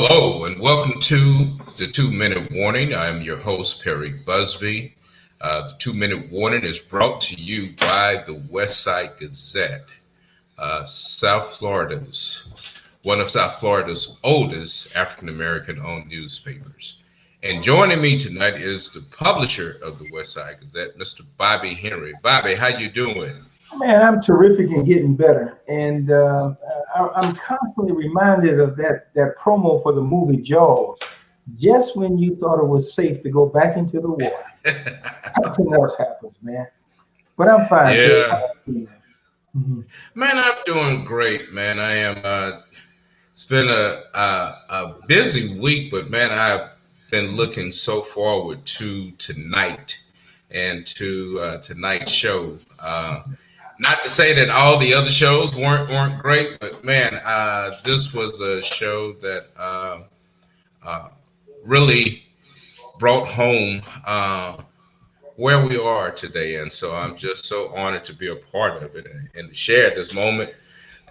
Hello and welcome to the 2 Minute Warning. I'm your host, Perry Busby. The 2 Minute Warning is brought to you by the Westside Gazette, one of South Florida's oldest African-American owned newspapers. And joining me tonight is the publisher of the Westside Gazette, Mr. Bobby Henry. Bobby, how you doing? Man, I'm terrific and getting better. And I'm constantly reminded of that promo for the movie Jaws. Just when you thought it was safe to go back into the water, something else happens, man. But I'm fine. Yeah. Mm-hmm. Man, I'm doing great, man. I am. It's been a busy week, but man, I've been looking so forward to tonight and to tonight's show. Not to say that all the other shows weren't great, but man, this was a show that really brought home where we are today, and so I'm just so honored to be a part of it and to share this moment,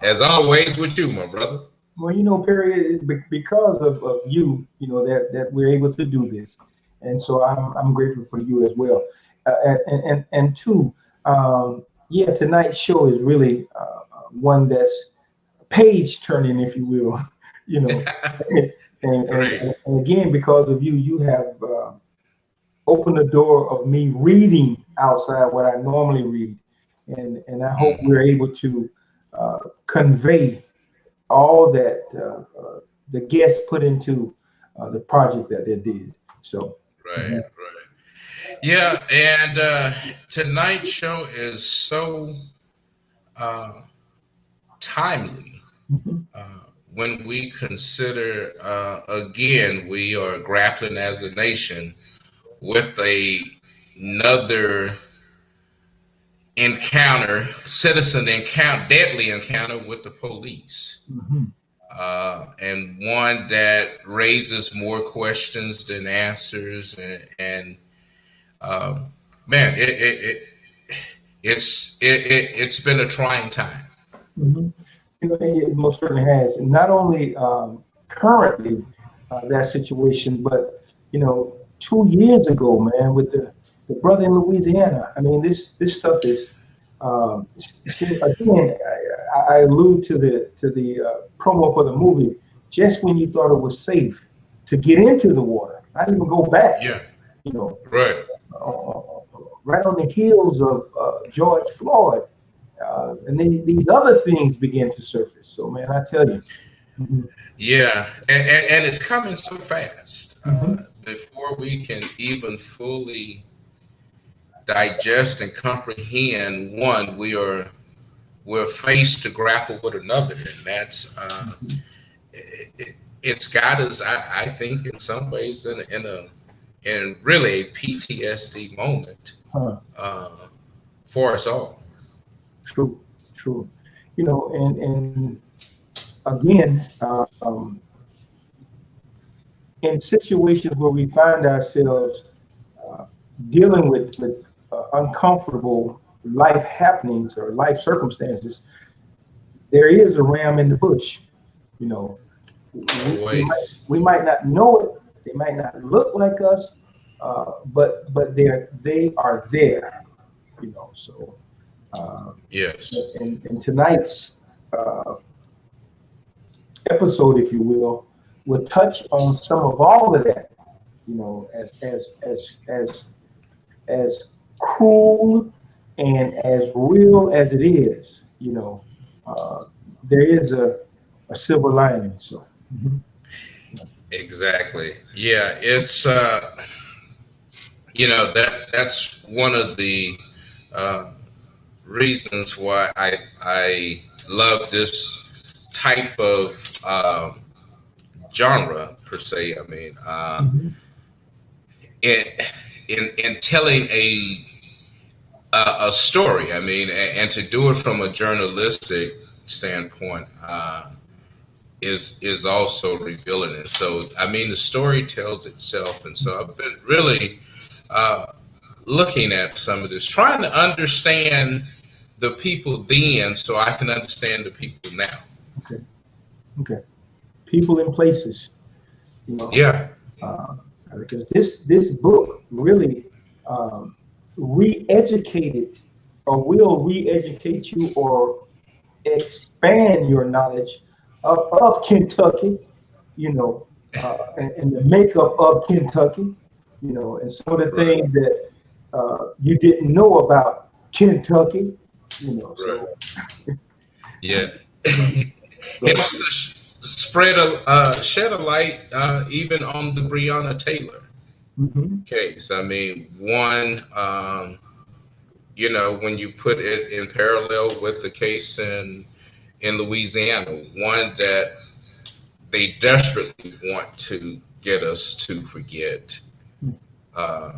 as always, with you, my brother. Well, Perry, because of you, that we're able to do this, and so I'm grateful for you as well. And two. Yeah, tonight's show is really one that's page turning, if you will, and again, because of you, you have opened the door of me reading outside what I normally read, and I hope we're able to convey all that the guests put into the project that they did. So right. Yeah, and tonight's show is so timely when we consider, again, we are grappling as a nation with another citizen encounter, deadly encounter with the police. And one that raises more questions than answers, and man, it's been a trying time. It most certainly has. And not only currently that situation, but 2 years ago, man, with the brother in Louisiana. I mean, this stuff is. Again, I allude to the promo for the movie. Just when you thought it was safe to get into the water, not even go back. Yeah. Right. Right on the heels of George Floyd, and then these other things begin to surface. So, man, I tell you. Yeah, and it's coming so fast. Before we can even fully digest and comprehend one, we're faced to grapple with another, and that's it's got us, I think, in some ways in really a PTSD moment for us all. True. And again, in situations where we find ourselves dealing with uncomfortable life happenings or life circumstances, there is a ram in the bush. We might not know it. They might not look like us, but they are there. So yes. And tonight's episode, if you will touch on some of all of that. As cruel and as real as it is, there is a silver lining. So. Exactly. Yeah, it's that's one of the reasons why I love this type of genre per se. I mean, in telling a story. I mean, and to do it from a journalistic standpoint is also revealing it. So, I mean, the story tells itself, and so I've been really looking at some of this, trying to understand the people then, so I can understand the people now. Okay. People and places. You know, Yeah. because this book really re-educated or will re-educate you or expand your knowledge of Kentucky, you know, and the makeup of Kentucky, you know, and some of the Right. things that you didn't know about Kentucky, you know. Right. So, Yeah. so Helps to shed a light even on the Breonna Taylor mhm. case. I mean, one, when you put it in parallel with the case in Louisiana, one that they desperately want to get us to forget, uh,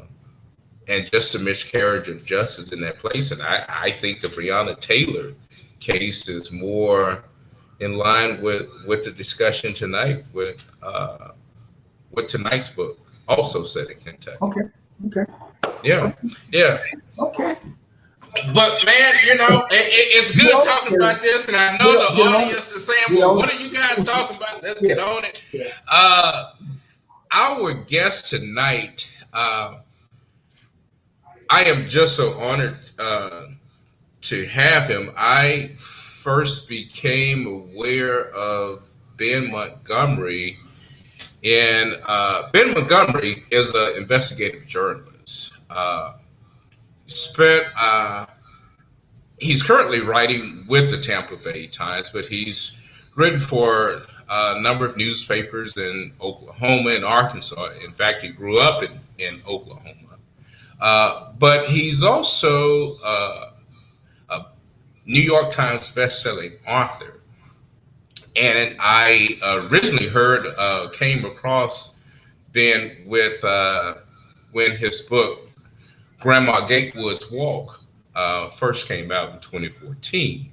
and just a miscarriage of justice in that place. And I think the Breonna Taylor case is more in line with the discussion tonight with what tonight's book also said in Kentucky. Okay, okay, Yeah, yeah. okay. But man, it's Get good on talking here. about this, and I know the Get on it. audience is saying, Get "Well, on what it. are you guys talking about? Let's Yeah, get on it." yeah. Uh, our guest tonight, I am just so honored to have him. I first became aware of Ben Montgomery, and Ben Montgomery is an investigative journalist. Spent He's currently writing with the Tampa Bay Times, but he's written for a number of newspapers in Oklahoma and Arkansas. In fact, he grew up in Oklahoma. But he's also a New York Times bestselling author. And I originally came across Ben with when his book, Grandma Gatewood's Walk, first came out in 2014.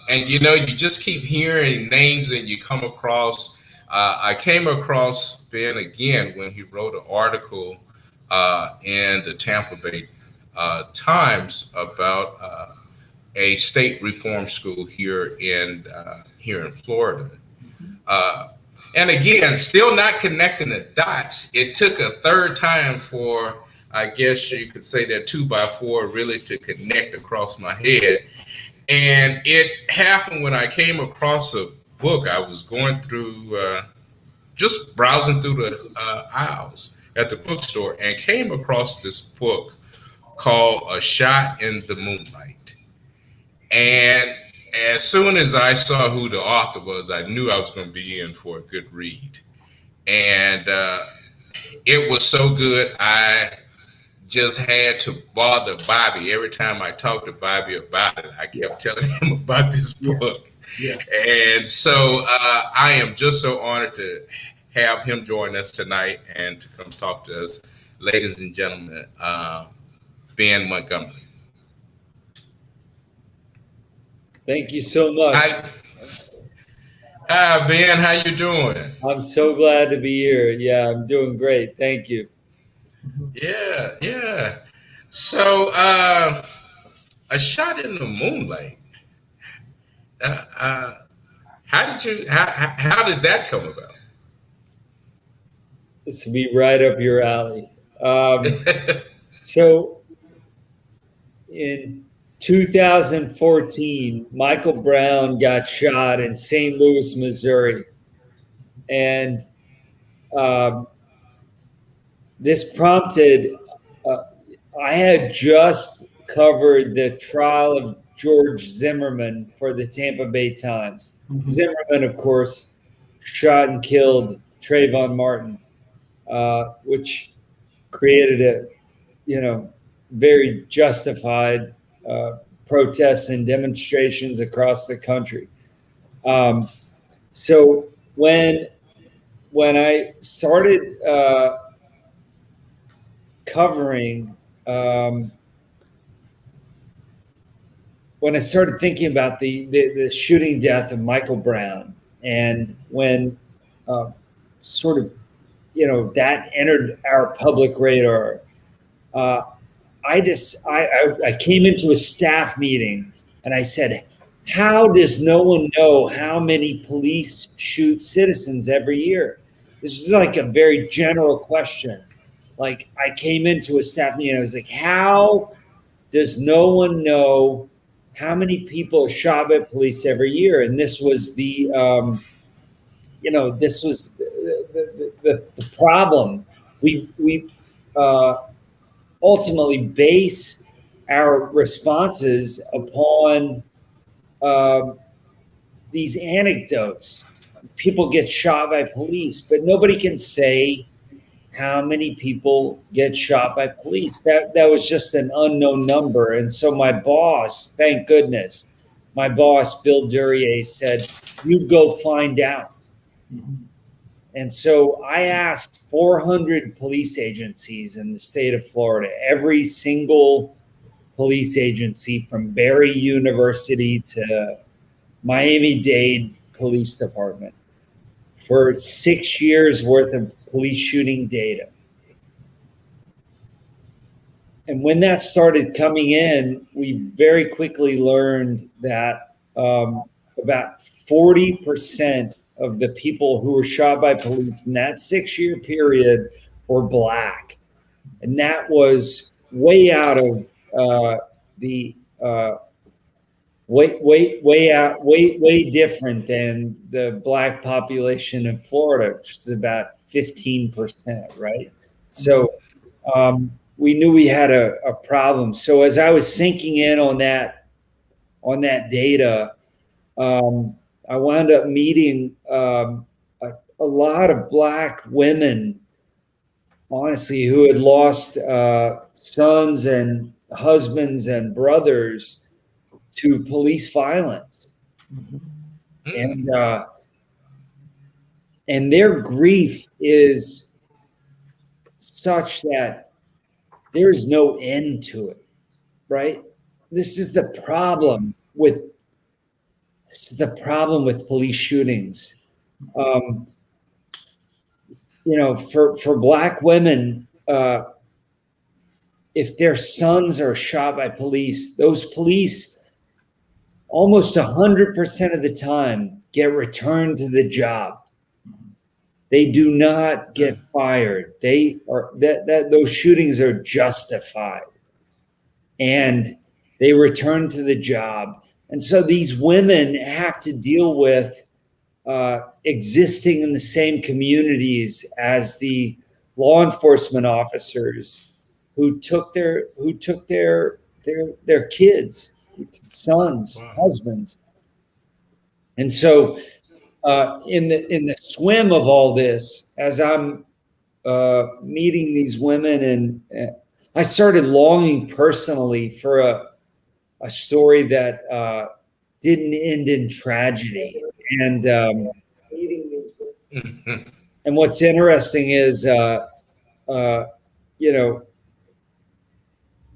And you just keep hearing names and you come across. I came across Ben again when he wrote an article in the Tampa Bay Times about a state reform school here in Florida. Uh, and again, still not connecting the dots. It took a third time for, I guess you could say, that 2x4 really to connect across my head. And it happened when I came across a book. I was going through, just browsing through the aisles at the bookstore and came across this book called A Shot in the Moonlight. And as soon as I saw who the author was, I knew I was going to be in for a good read. And it was so good, I just had to bother Bobby. Every time I talked to Bobby about it, I Yeah, kept telling him about this yeah, book. yeah. And so I am just so honored to have him join us tonight and to come talk to us, ladies and gentlemen, Ben Montgomery. Thank you so much. Hi, Ben, how you doing? I'm so glad to be here. Yeah, I'm doing great. Thank you. Yeah, yeah. So, A Shot in the Moonlight. Uh, uh, how did that come about? This will be right up your alley. So in 2014, Michael Brown got shot in St. Louis, Missouri. And this prompted, I had just covered the trial of George Zimmerman for the Tampa Bay Times. Mhm. Zimmerman, of course, shot and killed Trayvon Martin, which created a, very justified protests and demonstrations across the country. So when I started covering, when I started thinking about the shooting death of Michael Brown, and when sort of that entered our public radar, I came into a staff meeting and I said, how does no one know how many police shoot citizens every year? This is like a very general question. Like I came into a staff meeting, I was like, how does no one know how many people are shot by police every year? And this was the, this was the problem. We ultimately base our responses upon these anecdotes. People get shot by police, but nobody can say how many people get shot by police. That was just an unknown number. And so my boss, thank goodness, my boss, Bill Duryea, said, you go find out. And so I asked 400 police agencies in the state of Florida, every single police agency from Barry University to Miami-Dade Police Department, for 6 years worth of police shooting data. And when that started coming in, we very quickly learned that about 40% of the people who were shot by police in that 6-year period were Black. And that was way out of way different than the Black population in Florida, which is about 15%, right? So we knew we had a problem. So as I was sinking in on that data, I wound up meeting a lot of Black women, honestly, who had lost sons and husbands and brothers to police violence. And their grief is such that there's no end to it, right? This is the problem with police shootings. For Black women, if their sons are shot by police, those police almost 100% of the time get returned to the job. They do not get fired. Those shootings are justified, and they return to the job. And so these women have to deal with existing in the same communities as the law enforcement officers who took their kids, sons, husbands. And so in the swim of all this, as I'm meeting these women, and I started longing personally for a story that didn't end in tragedy. And and what's interesting is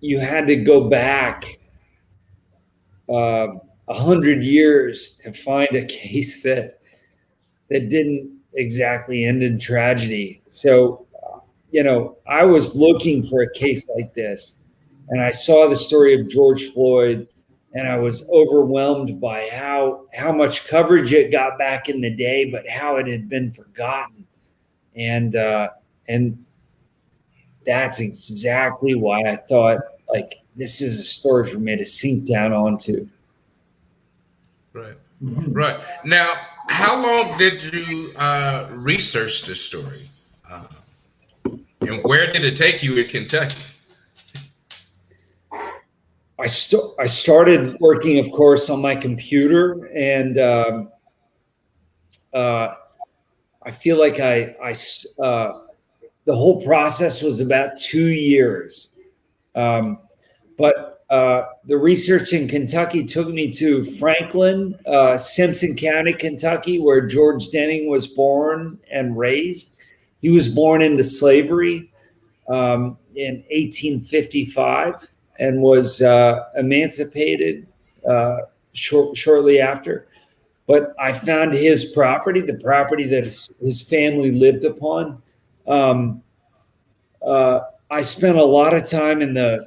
you had to go back 100 years to find a case that didn't exactly end in tragedy. So, I was looking for a case like this, and I saw the story of George Floyd, and I was overwhelmed by how much coverage it got back in the day, but how it had been forgotten. And that's exactly why I thought, like, this is a story for me to sink down onto. Right. Right. Now, how long did you research this story? And where did it take you in Kentucky? I started working, of course, on my computer, and I feel like the whole process was about 2 years. But the research in Kentucky took me to Franklin, Simpson County, Kentucky, where George Denning was born and raised. He was born into slavery in 1855 and was emancipated shortly after. But I found his property, the property that his family lived upon. I spent a lot of time in the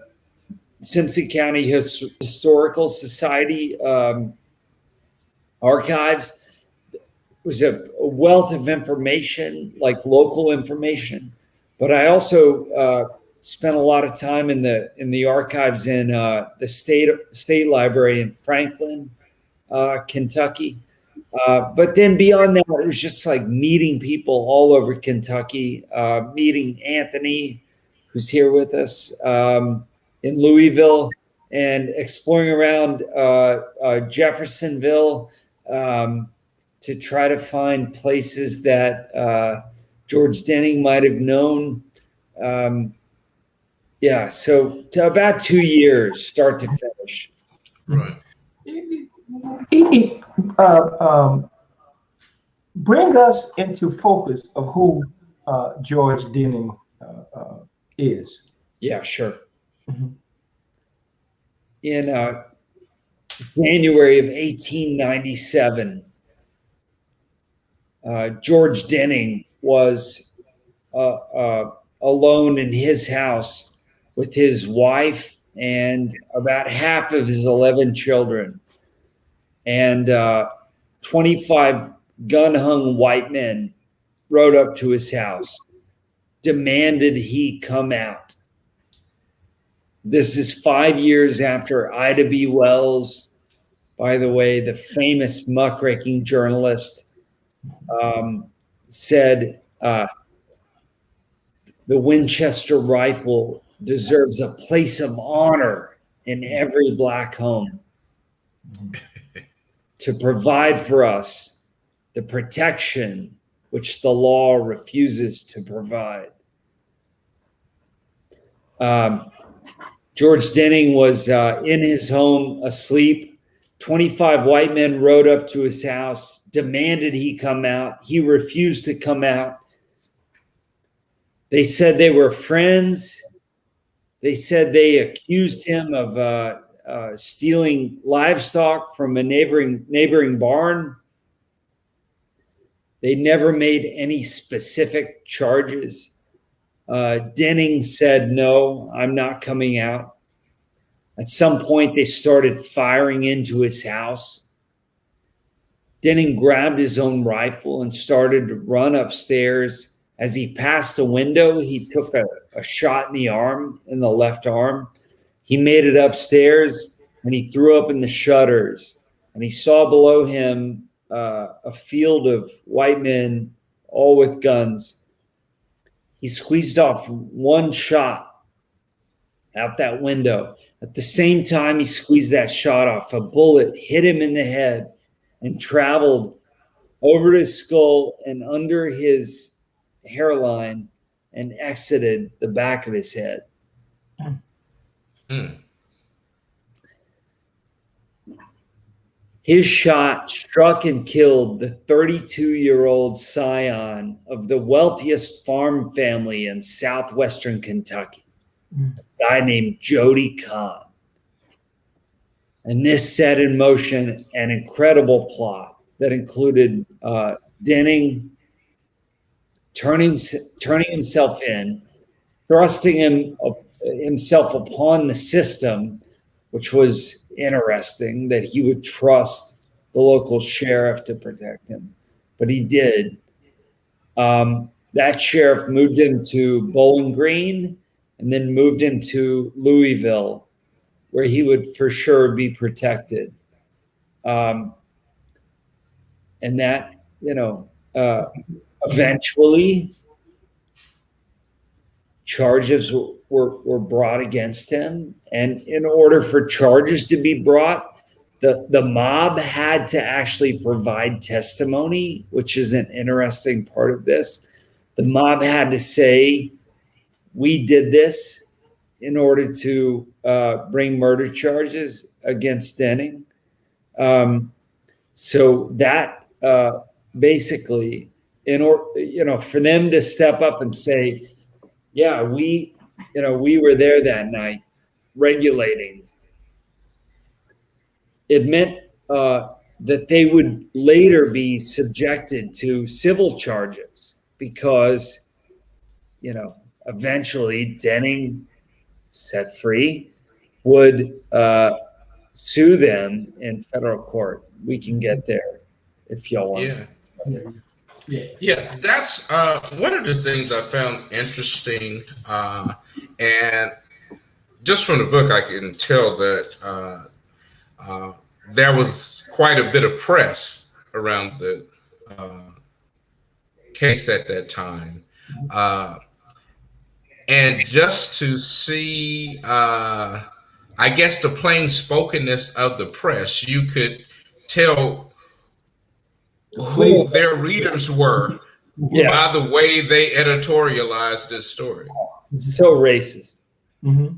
Simpson County Historical Society archives. was a wealth of information, like local information. But I also spent a lot of time in the archives in the state library in Franklin, Kentucky. But then beyond that, it was just like meeting people all over Kentucky, meeting Anthony, who's here with us, in Louisville, and exploring around Jeffersonville, to try to find places that George Denning might have known. Yeah, so to about 2 years, start to finish. Right. Bring us into focus of who George Denning is. Yeah, sure. In January of 1897, George Denning was alone in his house with his wife and about half of his 11 children. And 25 gun-hung white men rode up to his house, demanded he come out. This is 5 years after Ida B. Wells, by the way, the famous muckraking journalist, said the Winchester rifle deserves a place of honor in every Black home to provide for us the protection which the law refuses to provide. George Denning was in his home asleep. 25 white men rode up to his house, demanded he come out. He refused to come out. They said they were friends. They said they accused him of stealing livestock from a neighboring barn. They never made any specific charges. Denning said, "No, I'm not coming out." At some point, they started firing into his house. Denning grabbed his own rifle and started to run upstairs. As he passed a window, he took a shot in the arm, in the left arm. He made it upstairs and he threw open the shutters, and he saw below him a field of white men, all with guns. He squeezed off one shot out that window. At the same time he squeezed that shot off, a bullet hit him in the head and traveled over his skull and under his hairline and exited the back of his head. His shot struck and killed the 32-year-old scion of the wealthiest farm family in southwestern Kentucky, a guy named Jody Kahn. And this set in motion an incredible plot that included Denning turning himself in, thrusting himself upon the system, which was interesting that he would trust the local sheriff to protect him, but he did. That sheriff moved him to Bowling Green and then moved him to Louisville, where he would for sure be protected. And that, eventually charges were brought against him. And in order for charges to be brought, the mob had to actually provide testimony, which is an interesting part of this. The mob had to say, we did this in order to bring murder charges against Denning. So that basically, for them to step up and say, yeah, we were there that night regulating, it meant that they would later be subjected to civil charges because, eventually Denning, set free, would sue them in federal court. We can get there if y'all want to. Yeah. Yeah. Yeah, that's one of the things I found interesting, and just from the book, I can tell that uh, there was quite a bit of press around the uh, case at that time. Uh, and just to see, I guess, the plain spokenness of the press, you could tell The who flavor. their readers were Yeah, by the way they editorialized this story. so racist. Mm-hmm.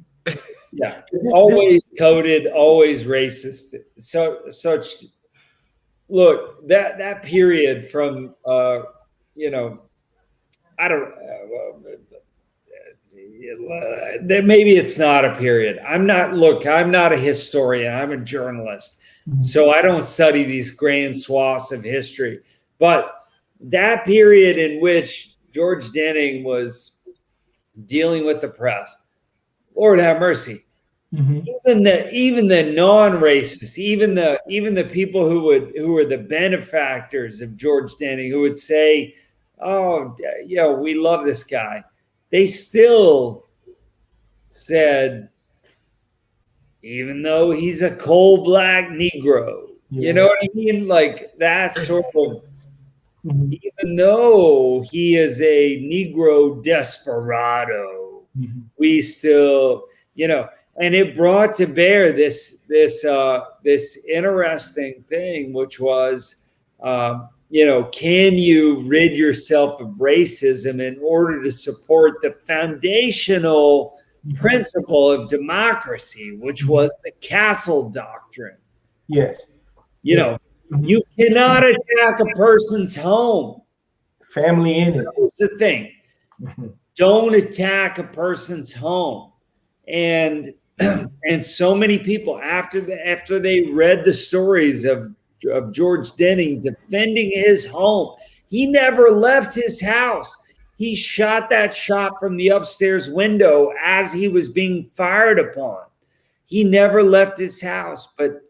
Yeah, This, always coded, always racist. So such. Look, that period from you know, I don't. Maybe it's not a period. I'm not. Look, I'm not a historian. I'm a journalist, so I don't study these grand swaths of history. But that period in which George Denning was dealing with the press, Lord have mercy. mm-hmm. Even the non-racists, even the people who were the benefactors of George Denning, who would say, "Oh, we love this guy," they still said, even though he's a coal black Negro, Yeah. you know what I mean? Like that sort of, Mm-hmm. even though he is a Negro desperado, Mm-hmm. we still, and it brought to bear this interesting thing, which was, can you rid yourself of racism in order to support the foundational principle of democracy, which was the Castle Doctrine? Yes. You cannot attack a person's home. Family in it. That's the thing. Mm-hmm. Don't attack a person's home. And so many people after they read the stories of George Denning defending his home, he never left his house. He shot that shot from the upstairs window as he was being fired upon. He never left his house. But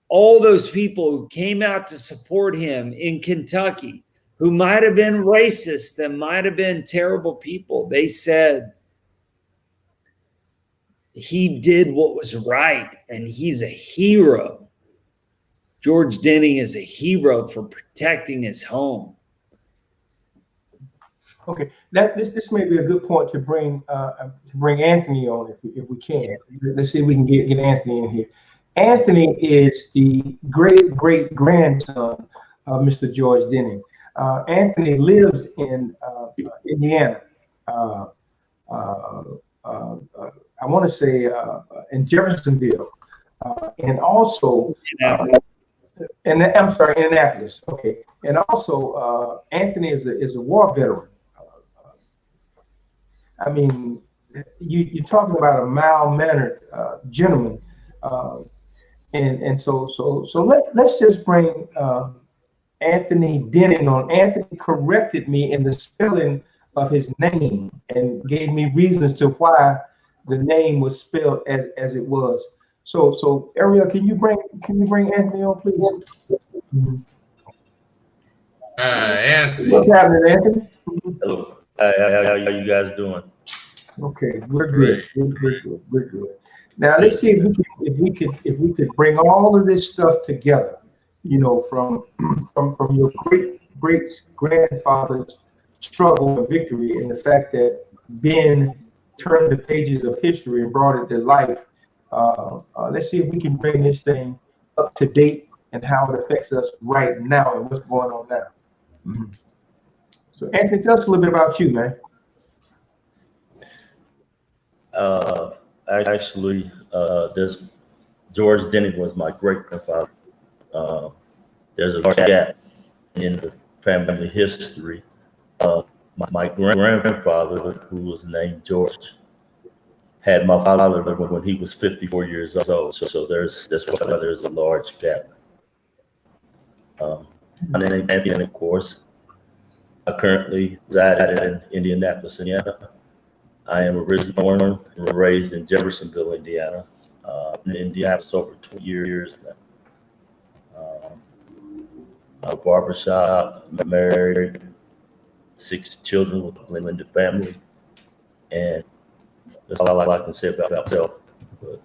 all those people who came out to support him in Kentucky, who might have been racist and might have been terrible people, they said he did what was right, and he's a hero. George Denning is a hero for protecting his home. Okay, this may be a good point to bring Anthony on if we can. Let's see if we can get Anthony in here. Anthony is the great grandson of Mr. George Denning. Anthony lives in Indiana. I want to say in Jeffersonville, and also and I'm sorry, Indianapolis. Okay, and also Anthony is a war veteran. I mean, you're talking about a mild-mannered gentleman, and so let's just bring Anthony Denning on. Anthony corrected me in the spelling of his name and gave me reasons to why the name was spelled as it was. So Ariel, can you bring Anthony on, please? Mm-hmm. Anthony. What's happening, Anthony? Hello. How you guys doing? Okay, we're good. We're good. Now let's see if we could bring all of this stuff together. From your great grandfather's struggle and victory, and the fact that Ben turned the pages of history and brought it to life. Let's see if we can bring this thing up to date and how it affects us right now and what's going on now. Mm-hmm. So, Anthony, tell us a little bit about you, man. Actually, this George Denning was my great grandfather. There's a gap in the family history. My grandfather, who was named George, had my father when he was 54 years old. So there's a large gap. My name is Anthony, of course. I currently reside in Indianapolis, Indiana. I am originally born and raised in Jeffersonville, Indiana. In Indianapolis over 20 years now. a barbershop, married, 6 children with a blended family, and that's all I can say about myself. But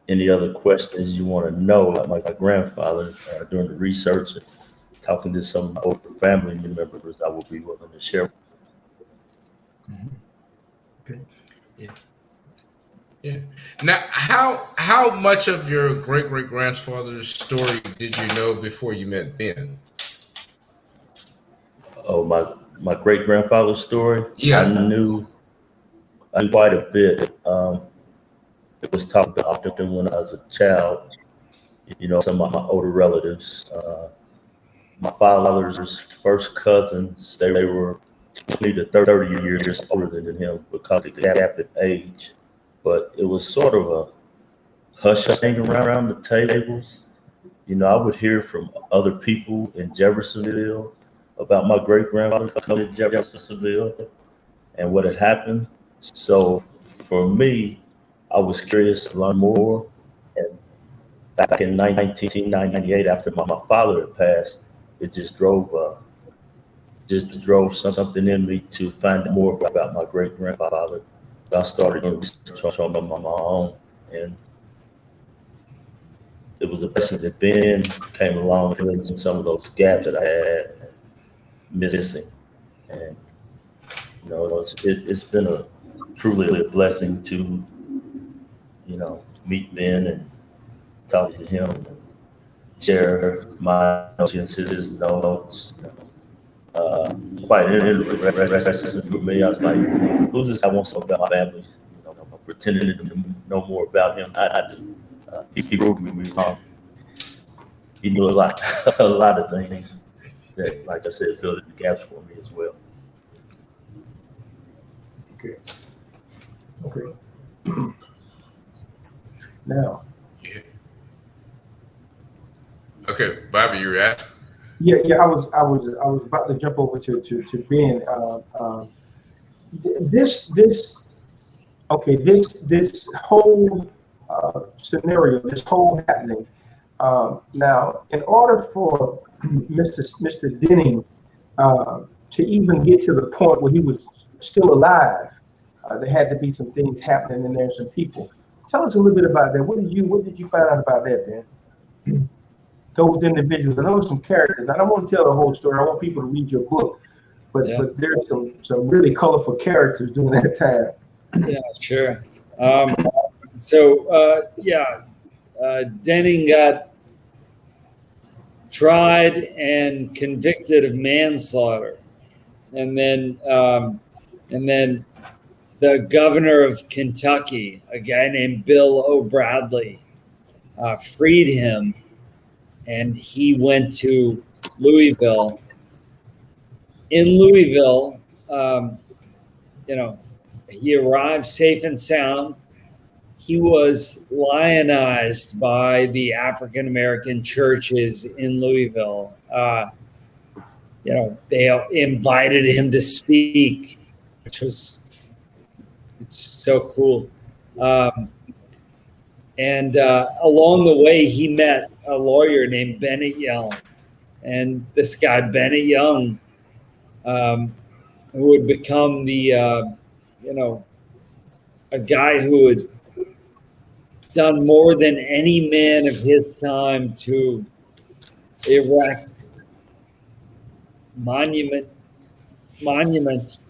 any other questions you want to know about my grandfather during the research and talking to some older family members, I will be willing to share. Okay. Yeah. Now, how much of your great grandfather's story did you know before you met Ben? Oh, my great grandfather's story. Yeah. I knew quite a bit. It was talked about often when I was a child. You know, some of my older relatives. My father's first cousins, they were 20 to 30 years older than him because of the gap in age. But it was sort of a hush thing around the tables. You know, I would hear from other people in Jeffersonville about my great grandfather coming to Jeffersonville and what had happened. So for me, I was curious to learn more. And back in 1998, after my father had passed, it just drove something in me to find more about my great grandfather. So I started doing research on my own, and it was a blessing that Ben came along filling some of those gaps that I had missing. And you know, it's been a truly a blessing to, you know, meet Ben and talk to him and share my notes, his notes. Quite interesting for me. I was like, who's this? I want something about my family. You know, I'm pretending to know more about him. I do. He proved me wrong. He knew a lot, a lot of things that, like I said, filled in the gaps for me as well. Okay. Okay. Now. Yeah. Okay, Bobby, you're asking. Yeah. I was about to jump over to Ben. This whole scenario, this whole happening. Now, in order for Mr. Denning to even get to the point where he was still alive, there had to be some things happening in there, some people. Tell us a little bit about that. What did you find out about that, Ben? Those individuals. I know some characters. I don't want to tell the whole story. I want people to read your book, but there's some really colorful characters during that time. Yeah, sure. Denning got tried and convicted of manslaughter, and then the governor of Kentucky, a guy named Bill O'Bradley, freed him, and he went to Louisville. In Louisville, he arrived safe and sound. He was lionized by the African American churches in Louisville. They invited him to speak, which was just so cool. And along the way, he met a lawyer named Bennett Young. And this guy, Bennett Young, who would become the, a guy who had done more than any man of his time to erect monuments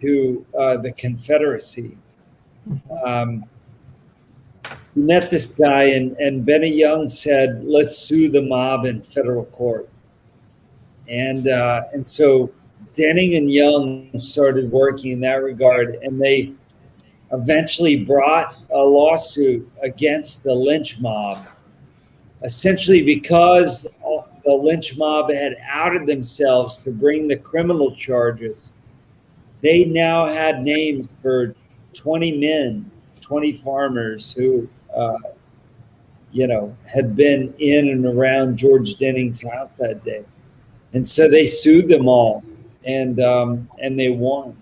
to the Confederacy. We met this guy, and Bennett Young said, "Let's sue the mob in federal court." And so Denning and Young started working in that regard, and they eventually brought a lawsuit against the lynch mob, essentially because the lynch mob had outed themselves to bring the criminal charges. They now had names for 20 men, 20 farmers who, had been in and around George Denning's house that day. And so they sued them all, and they won.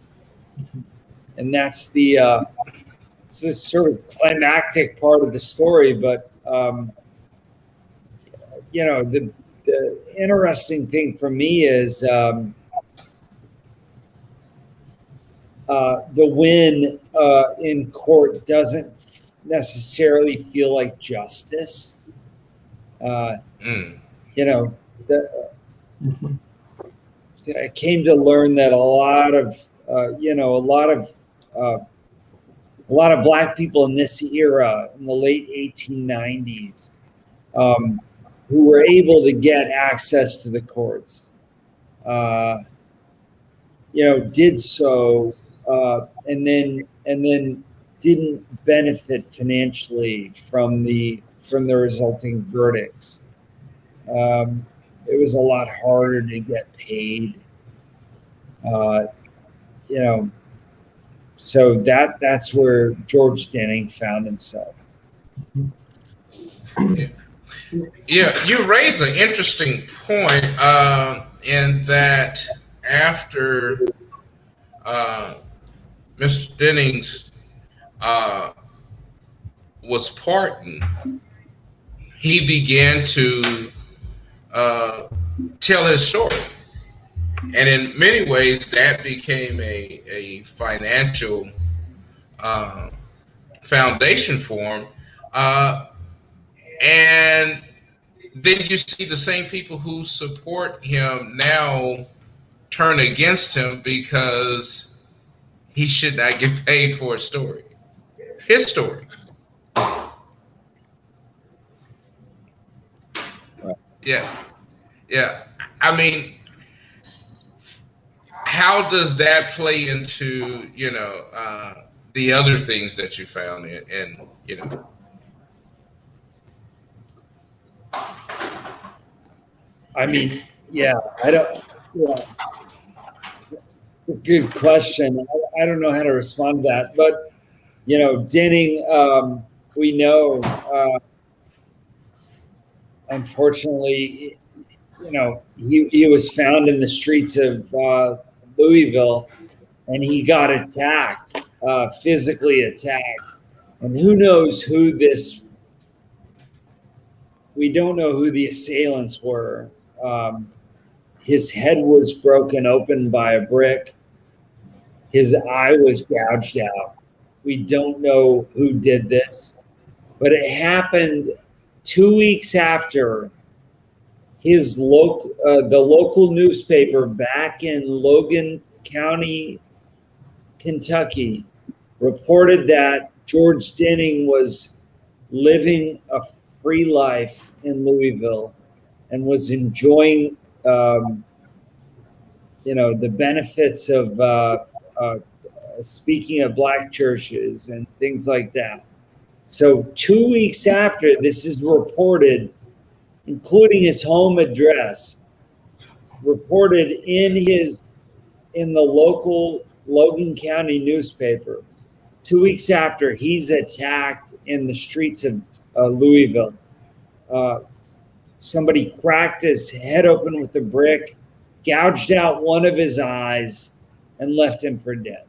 And that's it's this sort of climactic part of the story. But the the interesting thing for me is the win in court doesn't necessarily feel like justice. You know, I came to learn that a lot of Black people in this era, in the late 1890s, who were able to get access to the courts, did so, and then didn't benefit financially from the resulting verdicts. It was a lot harder to get paid, so that's where George Denning found himself. Yeah, you raise an interesting point in that after Mr. Dennings was pardoned, he began to tell his story. And in many ways, that became a financial foundation for him. And then you see the same people who support him now turn against him because he should not get paid for his story. His story. Yeah. I mean, how does that play into, the other things that you found and I mean, yeah, I don't. Yeah, good question. I don't know how to respond to that, but Denning, we know, unfortunately, he was found in the streets of Louisville, and he got attacked, physically attacked, and who knows who this. We don't know who the assailants were. His head was broken open by a brick. His eye was gouged out. We don't know who did this, but it happened 2 weeks after the local newspaper back in Logan County, Kentucky, reported that George Denning was living a free life in Louisville and was enjoying the benefits of speaking at Black churches and things like that. So 2 weeks after this is reported, including his home address, reported in the local Logan County newspaper, 2 weeks after he's attacked in the streets of Louisville. Somebody cracked his head open with a brick, gouged out one of his eyes, and left him for dead.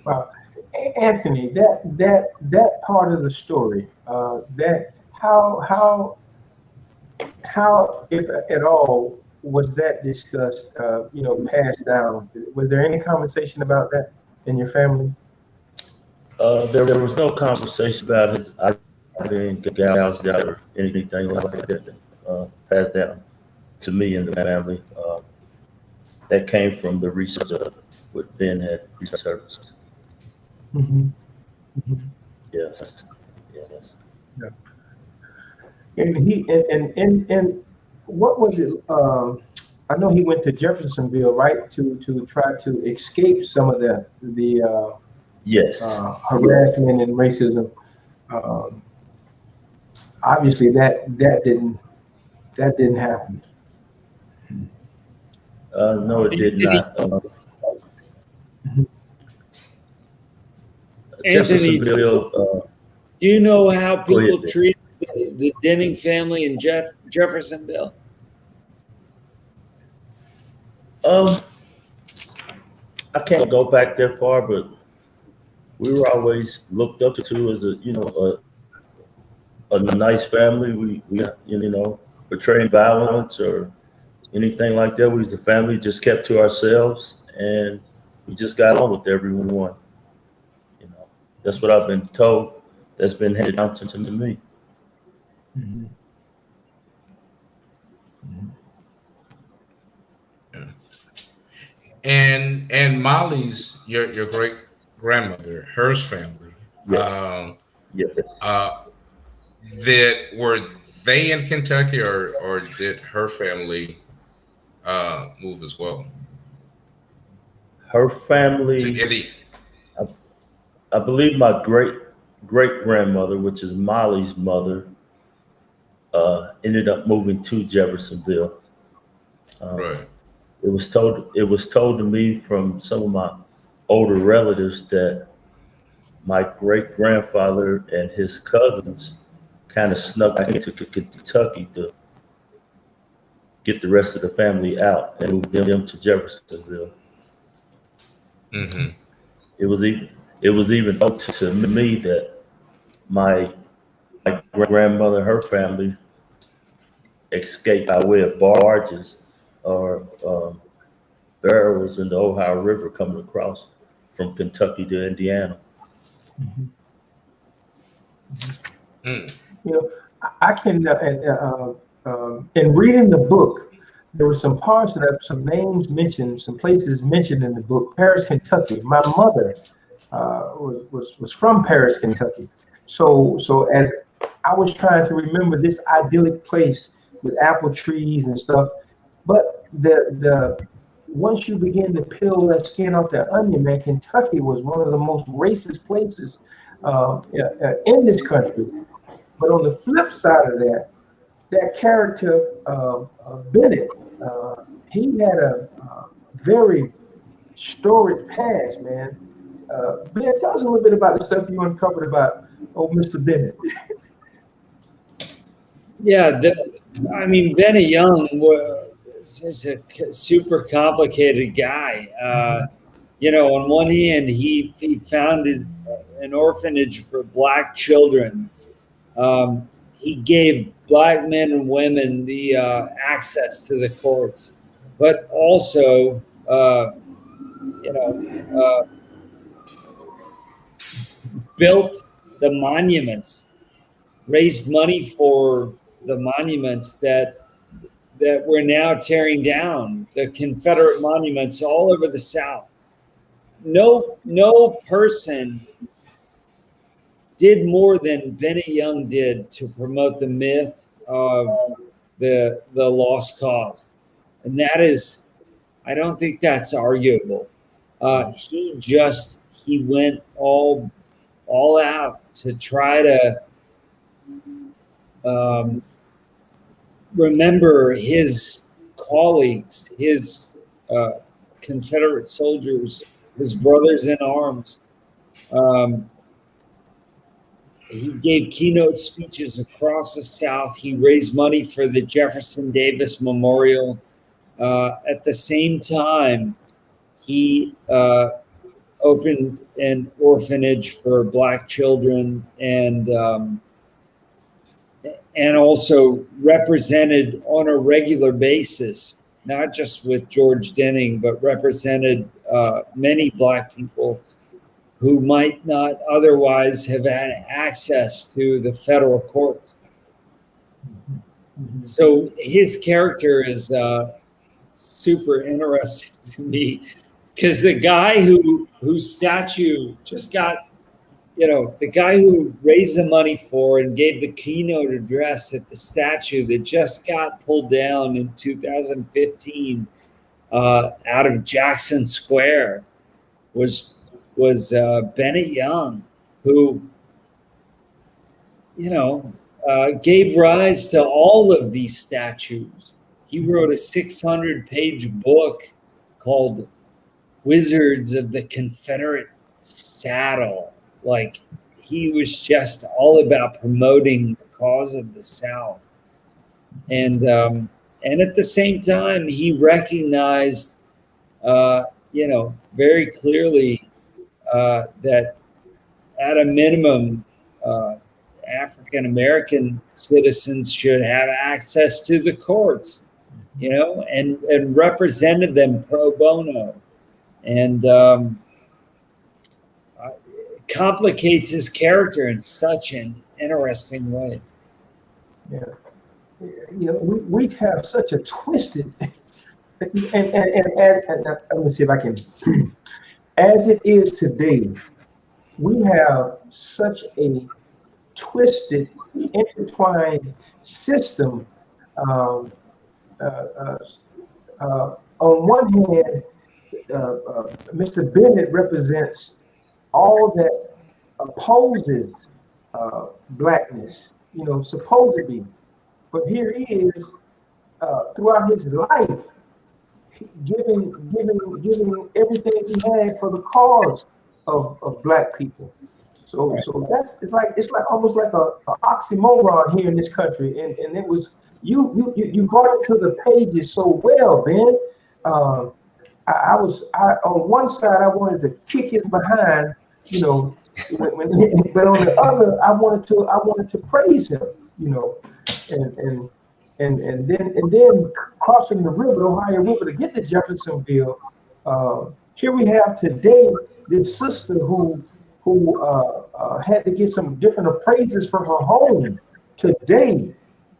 Wow. Anthony, that part of the story, that how if at all was that discussed, passed down? Was there any conversation about that in your family? There was no conversation about his being gouged out or anything like that passed down to me and the family. That came from the research of what Ben had researched. Yes. And what was it? I know he went to Jeffersonville, right, to try to escape some of the yes harassment and racism. Obviously, that didn't happen. No, it did not. Anthony, Jeffersonville. Do you know how people treat the Denning family in Jeffersonville? I can't go back that far, but we were always looked up to as a nice family. We portraying violence or anything like that. We as a family just kept to ourselves, and we just got on with everyone. You know, that's what I've been told. That's been handed down to me. Mm-hmm. Mm-hmm. Yeah. And Molly's your great grandmother, hers family. Yes, Um, yes. uh, that were they in Kentucky, or did her family move as well Her to family, Indiana? I, I believe my great grandmother, which is Molly's mother, ended up moving to Jeffersonville. Um, Right. it was told to me from some of my older relatives that my great grandfather and his cousins kind of snuck back into Kentucky to get the rest of the family out and move them to Jeffersonville. Mm-hmm. It was even it was even told to me that my grandmother and her family escaped by way of barges or barrels in the Ohio River coming across from Kentucky to Indiana. Mm-hmm. Mm-hmm. Mm. You know, I can, in reading the book, there were some parts that some names mentioned, some places mentioned in the book. Paris, Kentucky. My mother was from Paris, Kentucky. So as I was trying to remember this idyllic place with apple trees and stuff, but the once you begin to peel that skin off that onion, man, Kentucky was one of the most racist places in this country. But on the flip side of that, that character, Bennett, he had a very storied past, man. Ben, tell us a little bit about the stuff you uncovered about old Mr. Bennett. Yeah, I mean, Benny Young is a super complicated guy. You know, on one hand, he founded an orphanage for black children. He gave black men and women the access to the courts, but also, you know, built the monuments, raised money for the monuments that we're now tearing down, the Confederate monuments all over the South. No person did more than Benny Young did to promote the myth of the lost cause, and that is, I don't think that's arguable. He went all out to try to um, remember his colleagues, his uh, Confederate soldiers, his brothers in arms. Um, he gave keynote speeches across the South. He raised money for the Jefferson Davis Memorial. At the same time, he opened an orphanage for black children and also represented on a regular basis, not just with George Denning, but represented many black people who might not otherwise have had access to the federal courts. Mm-hmm. So his character is super interesting to me because the guy whose statue just got, you know, the guy who raised the money for and gave the keynote address at the statue that just got pulled down in 2015 out of Jackson Square was Bennett Young, who, you know, gave rise to all of these statues. He wrote a 600-page book called Wizards of the Confederate Saddle. Like, he was just all about promoting the cause of the South, and at the same time, he recognized, you know, very clearly that at a minimum, African American citizens should have access to the courts, you know, and represented them pro bono, and complicates his character in such an interesting way. Yeah, you know, we have such a twisted, and let me see if I can. As it is today, we have such a twisted, intertwined system. Um, on one hand, Mr. Bennett represents all that opposes blackness, you know, supposedly. But here he is, throughout his life, giving everything he had for the cause of black people. So it's like almost like a oxymoron here in this country, and it was you brought it to the pages so well, Ben. I on one side I wanted to kick his behind, you know, but on the other I wanted to praise him, you know, and then crossing the river, the Ohio River, to get to Jeffersonville. Here we have today this sister who had to get some different appraisers for her home today,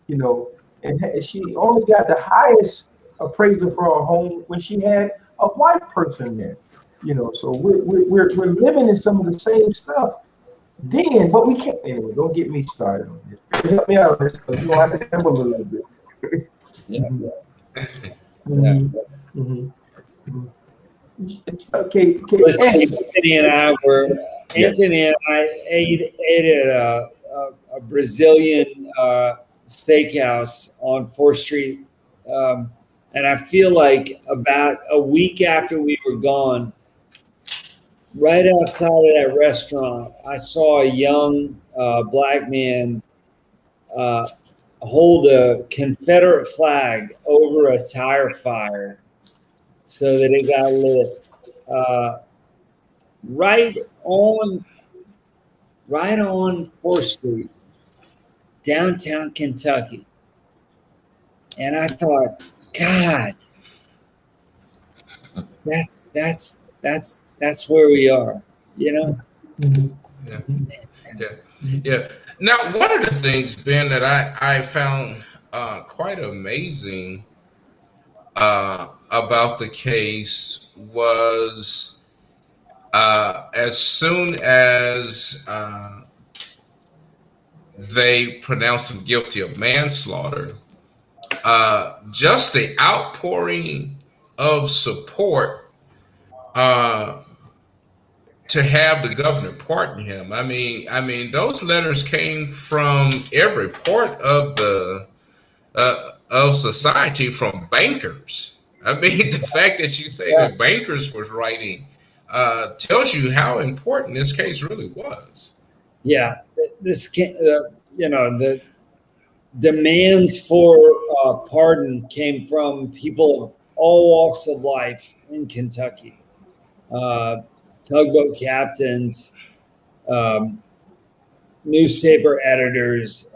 you know, and she only got the highest appraiser for her home when she had a white person there, you know. So we're living in some of the same stuff then, but we can't. Anyway, don't get me started on this. Help me out on this, because you know I have to gamble a little bit. Yeah. Mm-hmm. Mm-hmm. Okay. Listen, Anthony and I ate at a Brazilian steakhouse on 4th Street. And I feel like about a week after we were gone, right outside of that restaurant, I saw a young black man hold a Confederate flag over a tire fire so that it got lit. Right on 4th Street, downtown Kentucky. And I thought, God, that's where we are, you know? Yeah. Now, one of the things, Ben, that I found quite amazing about the case was as soon as they pronounced him guilty of manslaughter, just the outpouring of support to have the governor pardon him. I mean, those letters came from every part of the of society, from bankers. I mean, the fact that you say that bankers was writing tells you how important this case really was. Yeah, this you know, the demands for pardon came from people of all walks of life in Kentucky. Tugboat captains, newspaper editors,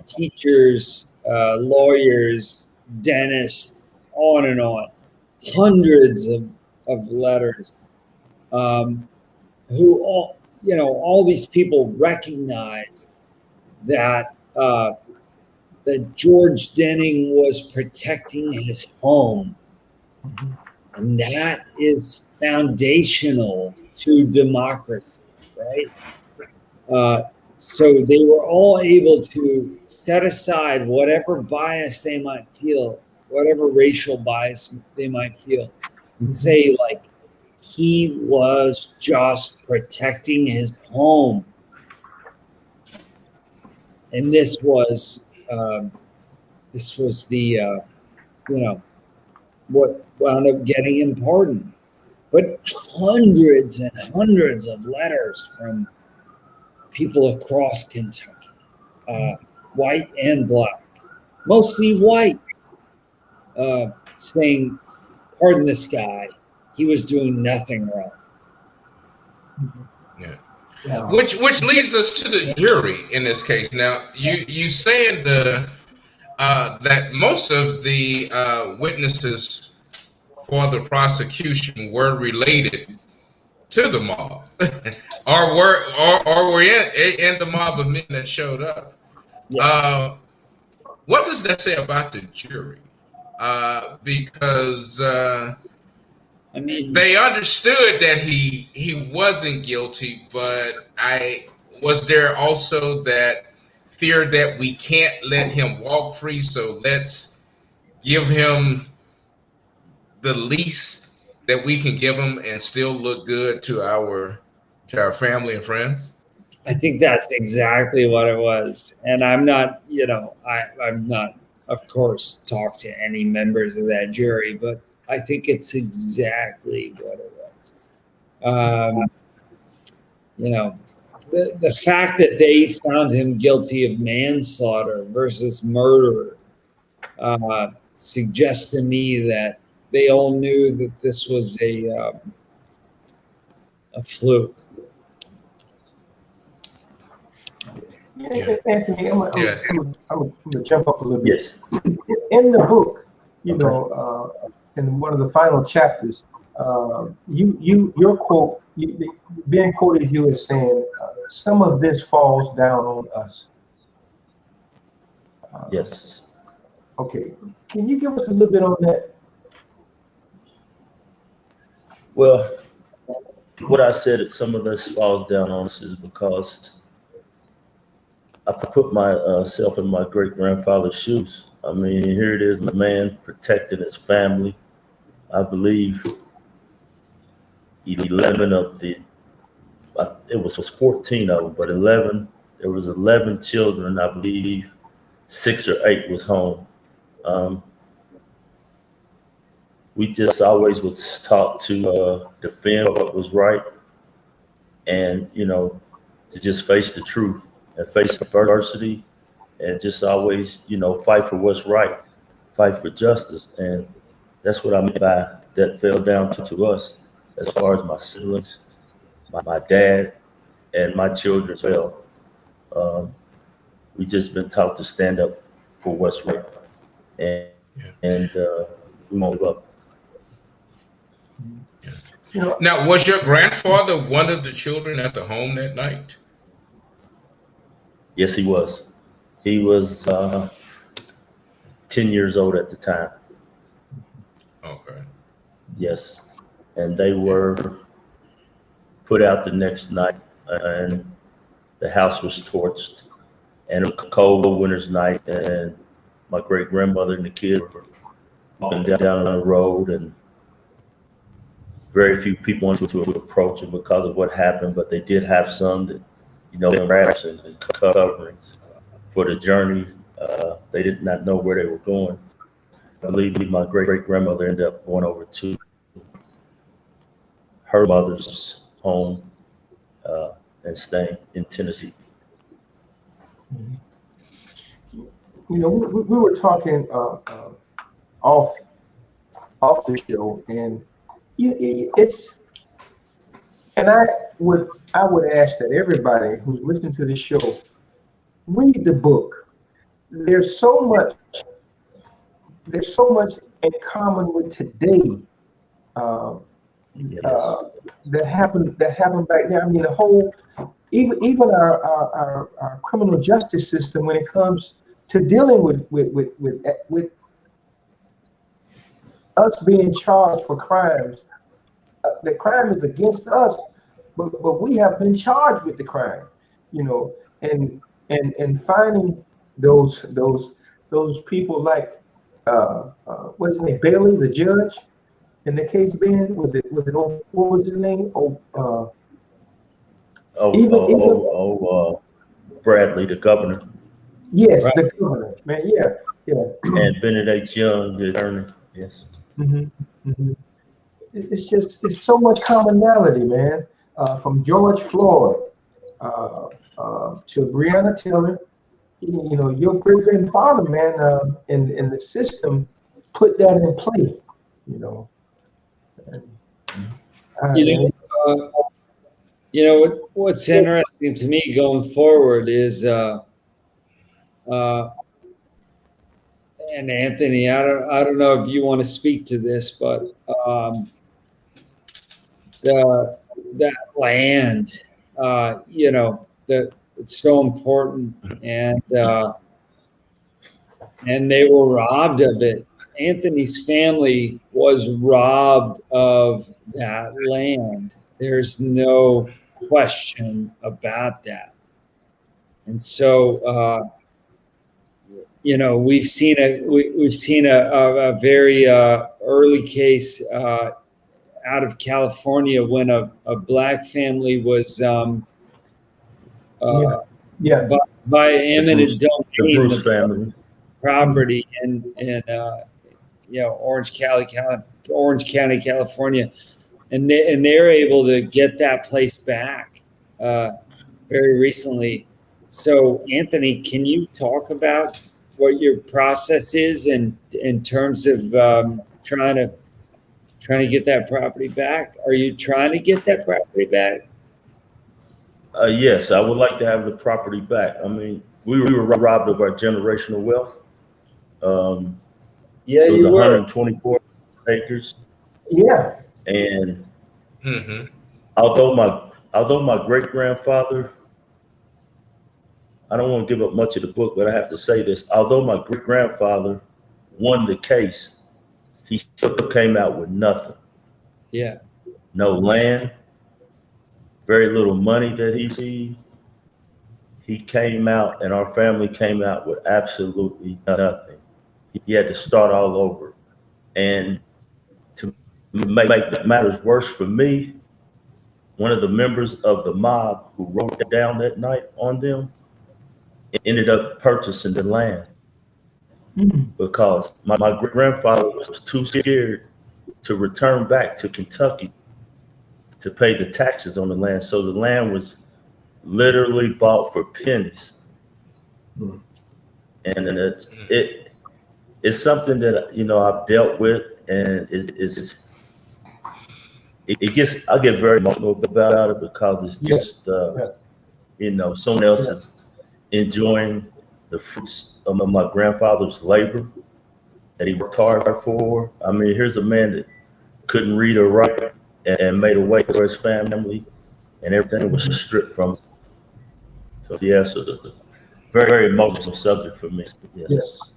teachers, lawyers, dentists, on and on. Hundreds of letters, who all these people recognized that that George Denning was protecting his home, and that is foundational to democracy, right? So they were all able to set aside whatever bias they might feel, whatever racial bias they might feel, and say, like, he was just protecting his home. And this was the what wound up getting him pardoned. But hundreds and hundreds of letters from people across Kentucky, white and black, mostly white, saying, pardon this guy, he was doing nothing wrong. Yeah. Yeah. Which leads us to the jury in this case. Now, you saying that most of the witnesses for the prosecution were related to the mob, or were in the mob of men that showed up. Yeah. What does that say about the jury? Because I mean, they understood that he wasn't guilty, but was there also that fear that we can't let him walk free, so let's give him the least that we can give him and still look good to our family and friends? I think that's exactly what it was. And I'm not, I'm not, of course, talked to any members of that jury, but I think it's exactly what it was. The fact that they found him guilty of manslaughter versus murder suggests to me that they all knew that this was a fluke. Yeah. Anthony, I'm gonna jump up a little bit. Yes. In the book, in one of the final chapters, your quote, being quoted you as saying, some of this falls down on us. Yes. Okay, can you give us a little bit on that? Well, what I said that some of this falls down on us is because I put myself in my great grandfather's shoes. I mean, here it is, a man protecting his family. I believe 11 of the, it was 14 of them, but there was 11 children. I believe 6 or 8 was home. We just always was taught to defend what was right, and to just face the truth and face adversity, and just always fight for what's right, fight for justice. And that's what I mean by that fell down to us, as far as my siblings, my dad, and my children as well. We just been taught to stand up for what's right, and we won't give up. Now, was your grandfather one of the children at the home that night? Yes, he was. He was 10 years old at the time. Okay. Yes, and they were put out the next night, and the house was torched. And it was a cold winter's night, and my great grandmother and the kids were walking down the road, and very few people wanted to approach them because of what happened, but they did have some that, rations and coverings for the journey. They did not know where they were going. I believe my great grandmother ended up going over to her mother's home and staying in Tennessee. We were talking off the show, and I would ask that everybody who's listening to this show read the book. There's so much in common with today that happened back then. I mean, the whole, even our criminal justice system, when it comes to dealing with us being charged for crimes. The crime is against us, but we have been charged with the crime, and finding those people like what's his name, Bailey, the judge, in the case being what was his name? Bradley, the governor. Yes, right. The governor, man, yeah. And Benedict Young, the attorney. Yes. Mm-hmm. Mm-hmm. It's so much commonality, man. From George Floyd to Breonna Taylor, your great grandfather, man, in the system put that in play, You know what's interesting to me going forward is, and Anthony, I don't know if you want to speak to this, but that land, it's so important, and they were robbed of it. Anthony's family was robbed of that land. There's no question about that. And so, we've seen a very early case out of California when a black family was by eminent domain, the family property in Orange County, California, and they're able to get that place back very recently. So, Anthony, can you talk about what your process is in terms of trying to get that property back? Are you trying to get that property back? Yes, I would like to have the property back. I mean, we were robbed of our generational wealth. Yeah, it was you 124 acres. Yeah. And although my great grandfather, I don't want to give up much of the book, but I have to say this. Although my great grandfather won the case, he still came out with nothing. Yeah. No land, very little money that he received. He came out, and our family came out with absolutely nothing. He had to start all over. And to make matters worse for me, one of the members of the mob who wrote down that night on them ended up purchasing the land because my grandfather was too scared to return back to Kentucky to pay the taxes on the land. So the land was literally bought for pennies. And it's something that, I've dealt with, and I get very emotional about it because it's just, someone else is enjoying the fruits of my grandfather's labor that he worked hard for. I mean, here's a man that couldn't read or write and made a way for his family, and everything was stripped from him. So yes, it's a very, very emotional subject for me. Yes.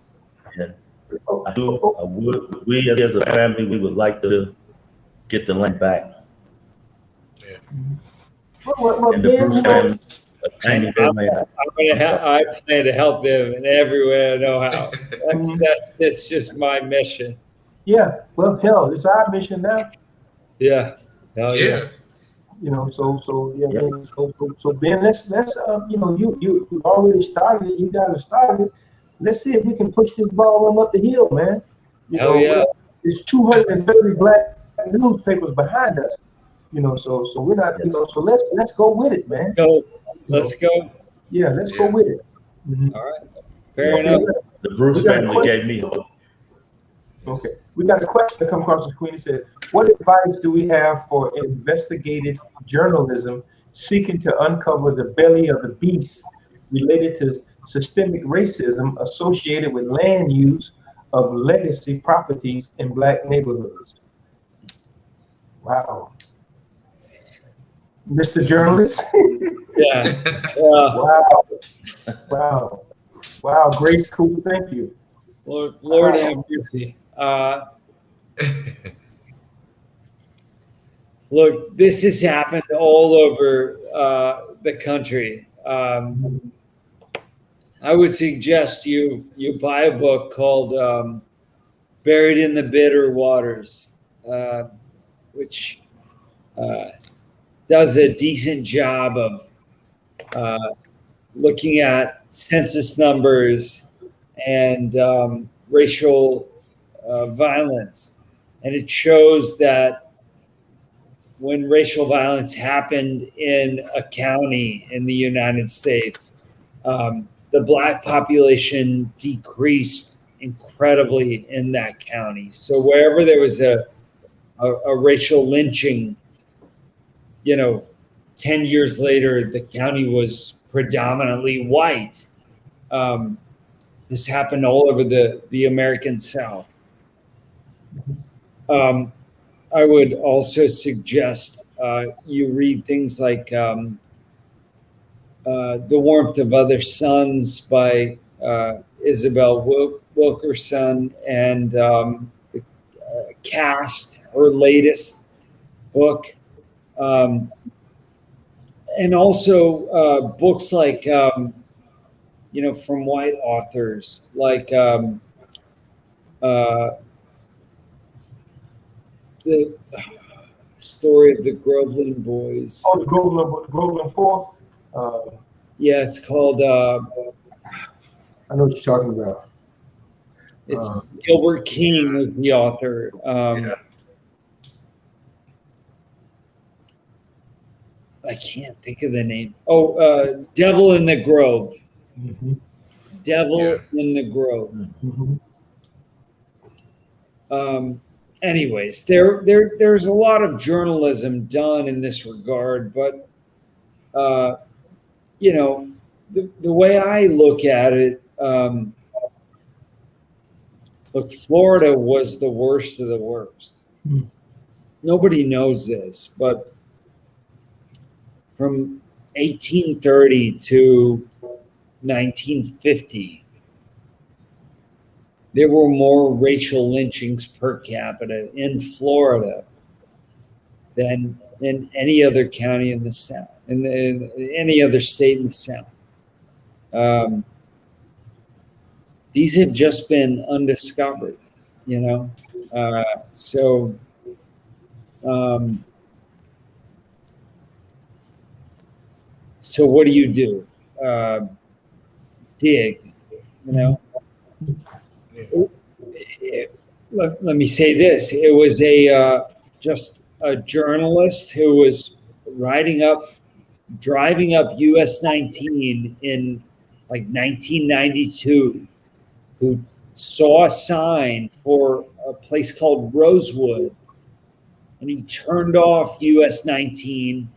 And we as a family, we would like to get the land back. Yeah. And the Bruce family obtaining their land. I plan to help them in every way I know how. That's just my mission. Yeah. Well, hell, it's our mission now. Yeah. Hell yeah. So Ben, let's you already started it. You guys started it. Let's see if we can push this ball on up the hill, man. Yeah. There's 230 black newspapers behind us. So we're not, so let's go with it, man. Let's go. Yeah, let's go with it. All right. Fair enough. The Bruce family gave me hope. Okay. We got a question that come across the screen. It said, what advice do we have for investigative journalism seeking to uncover the belly of the beast related to systemic racism associated with land use of legacy properties in black neighborhoods? Wow. Mr. Journalist? Yeah. Wow. Great, cool. Thank you. Lord have mercy. Look, this has happened all over the country. I would suggest you buy a book called Buried in the Bitter Waters, which does a decent job of looking at census numbers and racial violence. And it shows that when racial violence happened in a county in the United States, the black population decreased incredibly in that county. So wherever there was a racial lynching, 10 years later, the county was predominantly white. This happened all over the American South. I would also suggest you read things like The Warmth of Other Suns by Isabel Wilkerson, and Cast, her latest book. And also books like, from white authors, like the story of the Groveland Boys. Oh, the Groveland Four. Yeah, it's called. I know what you're talking about. It's Gilbert King was the author. I can't think of the name. Oh, Devil in the Grove. Mm-hmm. Devil in the Grove. Mm-hmm. Anyways, there's a lot of journalism done in this regard, but the way I look at it, look, Florida was the worst of the worst. Mm. Nobody knows this, but from 1830 to 1950, there were more racial lynchings per capita in Florida than in any other county in the South, in any other state in the South. These have just been undiscovered, So what do? Dig, Let me say this. It was just a journalist who was driving up US 19 in like 1992, who saw a sign for a place called Rosewood, and he turned off US 19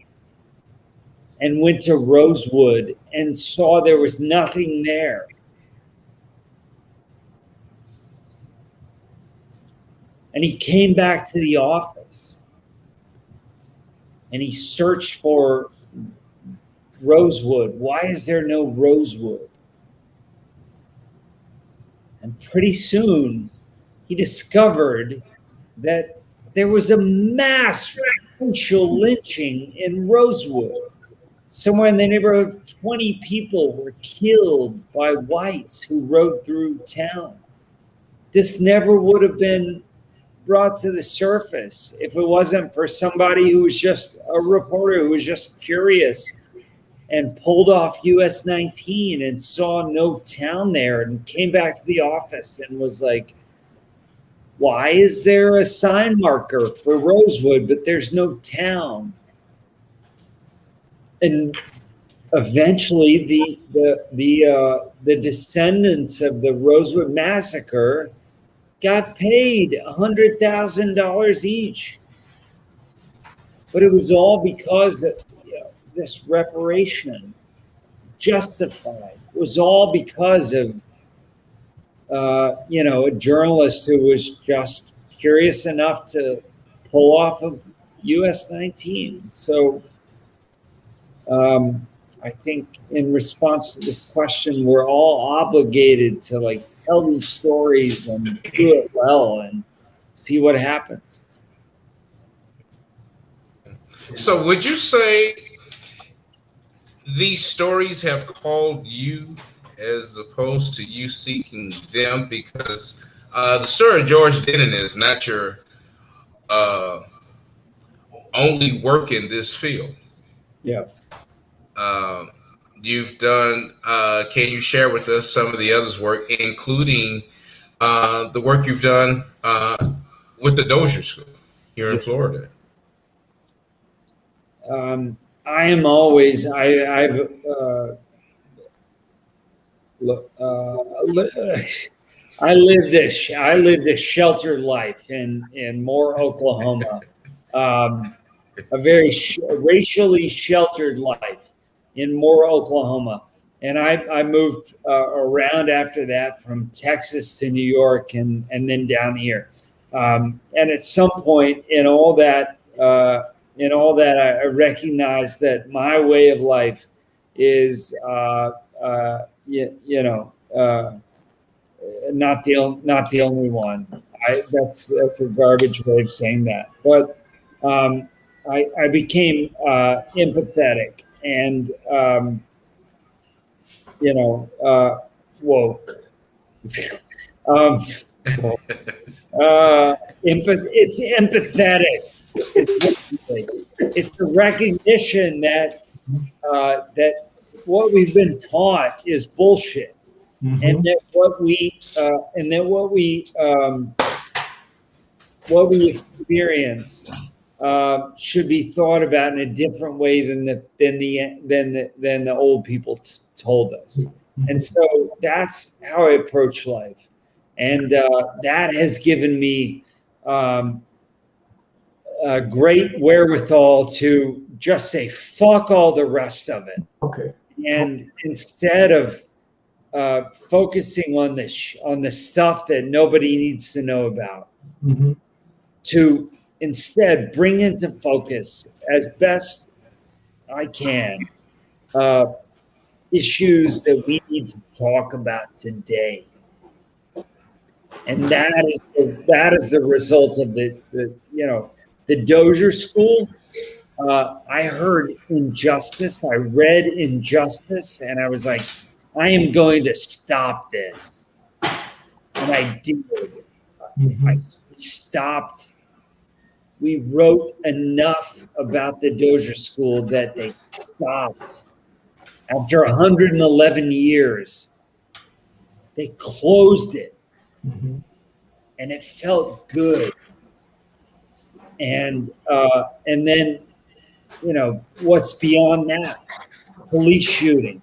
and went to Rosewood and saw there was nothing there. And he came back to the office and he searched for Rosewood. Why is there no Rosewood? And pretty soon he discovered that there was a mass racial lynching in Rosewood. Somewhere in the neighborhood of 20 people were killed by whites who rode through town. This never would have been brought to the surface if it wasn't for somebody who was just a reporter who was just curious and pulled off US 19 and saw no town there and came back to the office and was like, why is there a sign marker for Rosewood, but there's no town? And eventually the descendants of the Rosewood massacre got paid $100,000 each. But it was all because of this reparation justified. It was all because of a journalist who was just curious enough to pull off of US 19. So I think in response to this question, we're all obligated to tell these stories and do it well and see what happens. So would you say these stories have called you as opposed to you seeking them? Because the story of George Denning is not your only work in this field. Yeah. You've done, can you share with us some of the others' work, including the work you've done with the Dozier School here in Florida? I am always, I lived a sheltered life in Moore, Oklahoma. a very racially sheltered life in Moore, Oklahoma. And I moved around after that from Texas to New York and then down here. And at some point in all that, I recognized that my way of life is, not the only one. That's a garbage way of saying that. But I became empathetic and woke. It's empathetic. It's the recognition that that what we've been taught is bullshit, and that what we experience should be thought about in a different way than the old people told us. And so that's how I approach life, and that has given me a great wherewithal to just say fuck all the rest of it. Okay. And instead of focusing on the stuff that nobody needs to know about, to instead bring into focus as best I can issues that we need to talk about today. And that is the result of the Dozier School. I heard injustice. I read injustice, and I was like, I am going to stop this. And I did. I stopped. We wrote enough about the Dozier School that they stopped. After 111 years, they closed it. And it felt good. And then, what's beyond that? Police shooting.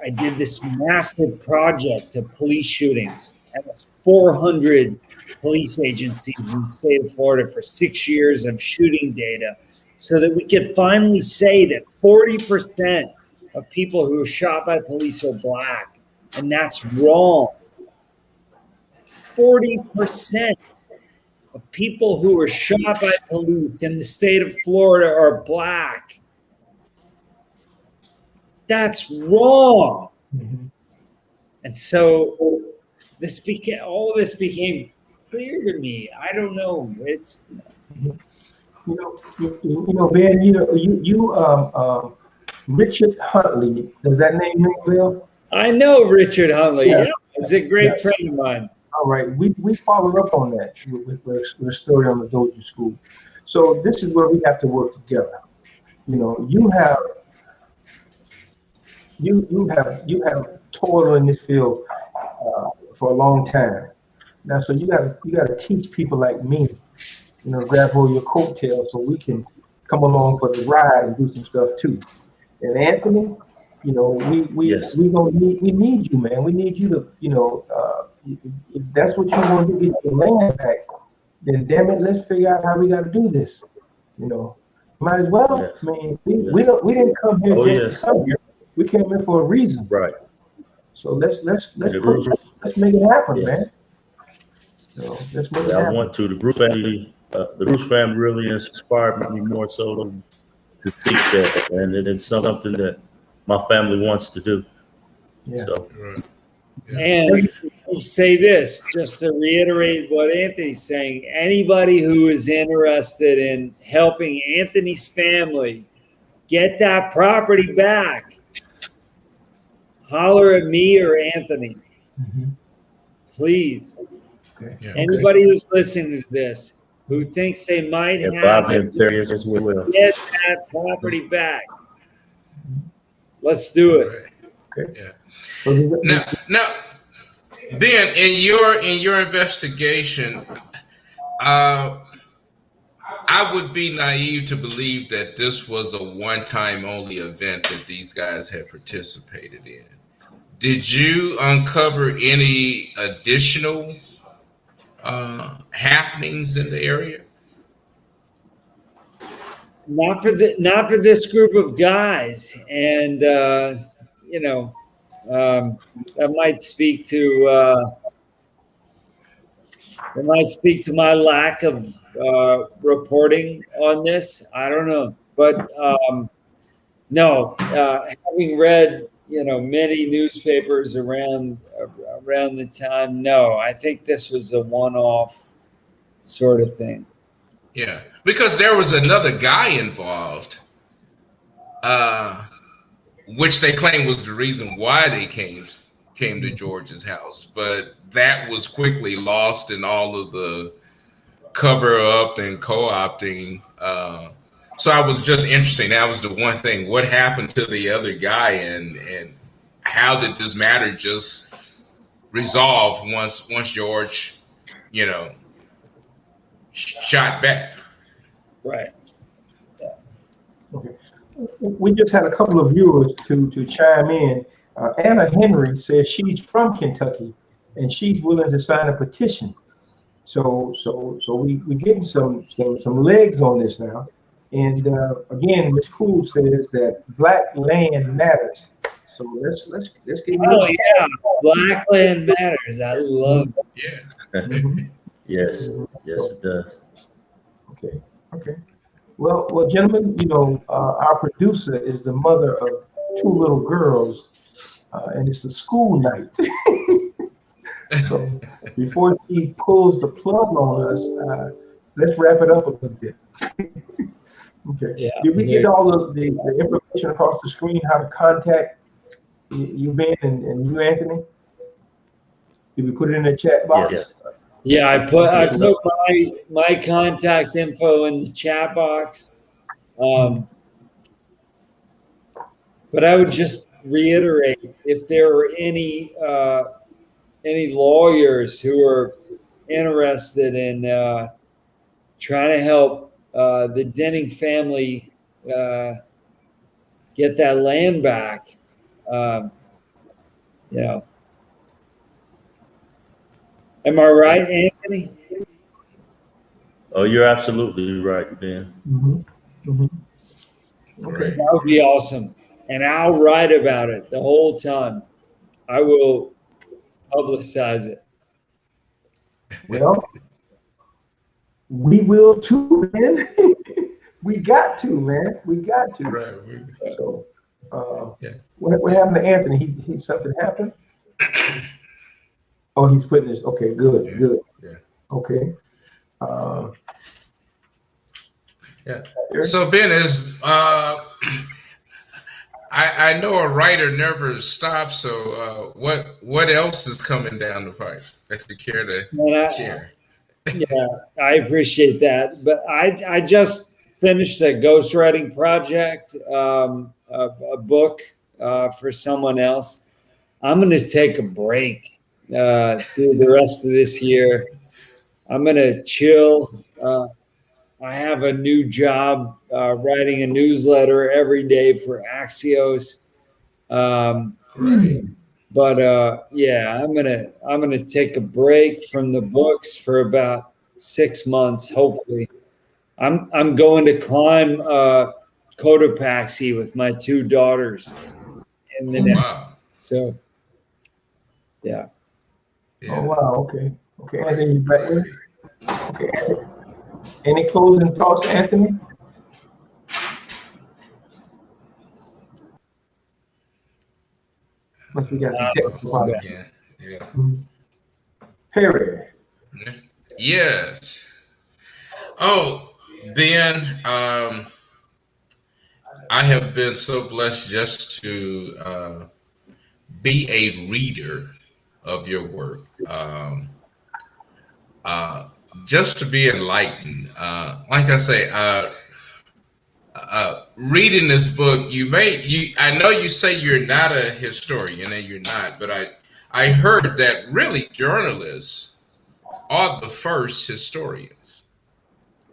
I did this massive project of police shootings. That was 400 police agencies in the state of Florida for 6 years of shooting data, so that we could finally say that 40% of people who are shot by police are Black, and that's wrong. 40% of people who were shot by police in the state of Florida are Black. That's wrong. And so all this became clear to me. I don't know. It's Ben. Richard Huntley. Does that name ring a bell? I know Richard Huntley. Yeah, he's a great friend of mine. All right, we followed up on that with the story on the Dozier School. So this is where we have to work together. You have toiled in this field for a long time now. So you got to teach people like me, grab hold of your coattails so we can come along for the ride and do some stuff too. And Anthony, we need you, man. We need you to, if that's what you want to do, get your land back, then damn it, let's figure out how we got to do this. Might as well. Yes. I mean, we didn't come here just to come here. We came here for a reason. Right. So let's make it happen, man. Let's make it happen. I want to. The Bruce family really inspired me more so to seek that, and it's something that my family wants to do. Yeah. So. And I'll say this, just to reiterate what Anthony's saying, anybody who is interested in helping Anthony's family get that property back, holler at me or Anthony. Please. Okay. Yeah, anybody who's listening to this who thinks they might have it, get that property back. Let's do it. Okay. Yeah. Now, Ben, in your investigation, I would be naive to believe that this was a one-time only event that these guys had participated in. Did you uncover any additional happenings in the area? not for this group of guys, and you know, that might speak to my lack of reporting on this. I don't know, but no, having read many newspapers around the time, no, I think this was a one-off sort of thing. Yeah, because there was another guy involved, which they claim was the reason why they came to George's house, but that was quickly lost in all of the cover up and co-opting. So I was just interesting. That was the one thing. What happened to the other guy, and how did this matter just resolve once George, shot back? Right. Yeah. Okay. We just had a couple of viewers to chime in. Anna Henry says she's from Kentucky and she's willing to sign a petition. So we getting some legs on this now. And again, Ms. Cool says that Black land matters. So let's get. Oh yeah, Black land matters. I love it. Yeah. Mm-hmm. Yes, it does. Okay. Well, gentlemen, our producer is the mother of 2 little girls, and it's a school night. So before she pulls the plug on us, let's wrap it up a little bit. Okay. Yeah. Did we get all of the information across the screen, how to contact you, Ben, and you, Anthony? Did we put it in the chat box? Yes. Yeah, I put my contact info in the chat box. But I would just reiterate, if there are any lawyers who are interested in trying to help the Denning family get that land back, am I right, Anthony? Oh, you're absolutely right, Ben. Mm-hmm. Mm-hmm. Okay. That would be awesome. And I'll write about it the whole time. I will publicize it. Well, we will too, man. We got to, man. We got to. Right. So, what happened to Anthony? He something happened? Oh, he's putting this. Okay, good. Yeah. Okay. Yeah. So Ben is. I know a writer never stops. So what else is coming down the pipe that you care to share? Yeah, I appreciate that. But I just finished a ghostwriting project, a book for someone else. I'm going to take a break through the rest of this year. I'm going to chill. I have a new job writing a newsletter every day for Axios. But I'm gonna take a break from the books for about 6 months. Hopefully, I'm going to climb Cotopaxi with my 2 daughters in the next. Wow. So, yeah. Oh wow. Okay. Anthony, you back with? Okay. Any closing thoughts, Anthony? Must we got some technical problems. Yeah. Harry. Yes. Oh, Ben, I have been so blessed just to be a reader of your work. Just to be enlightened. Like I say, reading this book, I know you say you're not a historian, and you're not, but I heard that really journalists are the first historians,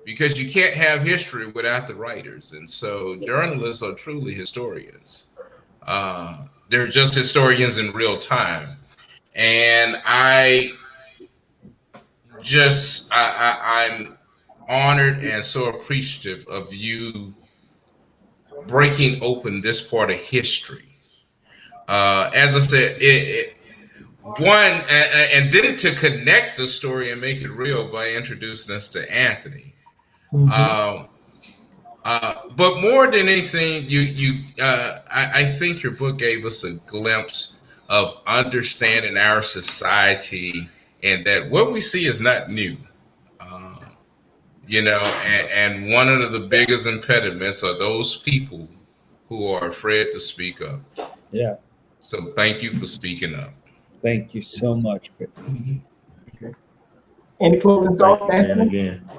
because you can't have history without the writers, and so journalists are truly historians. They're just historians in real time, and I'm honored and so appreciative of you breaking open this part of history. As I said, and then to connect the story and make it real by introducing us to Anthony. Mm-hmm. But more than anything, I think your book gave us a glimpse of understanding our society, and that what we see is not new. Uh, and one of the biggest impediments are those people who are afraid to speak up. Yeah. So thank you for speaking up. Thank you so much. Mm-hmm. Okay. Any closing thoughts, Anthony? Again.